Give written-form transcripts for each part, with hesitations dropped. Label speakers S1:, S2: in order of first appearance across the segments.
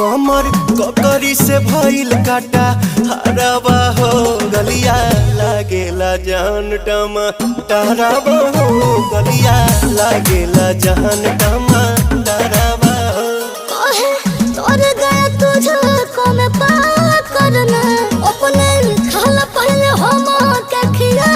S1: कमर ककरी से भइल काटा हराबा हो गलिया लागेला जान टमाटराबा हो गलिया लागेला जान टमाटराबा हो।
S2: कहे तोर गया तुझको मैं पार करना अपने खाला पहले हम के खिया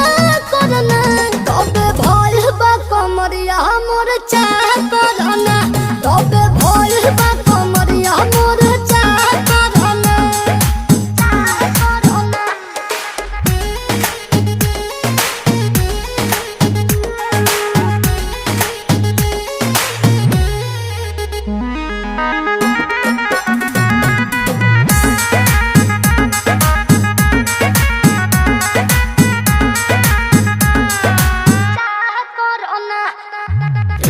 S2: करना तबे भइल बा कमरिया मोर चाह करना तबे भइल बा कमरिया मोर चाह करना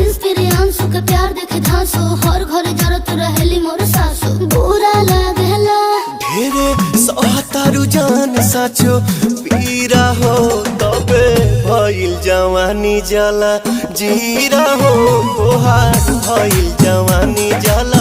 S2: इंस्पिरियांसु के प्यार देखे धांसो हर घर जरत रहेली मोर सासु बुरा लागेला
S1: ढेरे सहतारू जान साचो पीरा हो तबे भइल जवानी जला जीरा हो तोहार भइल जवानी जला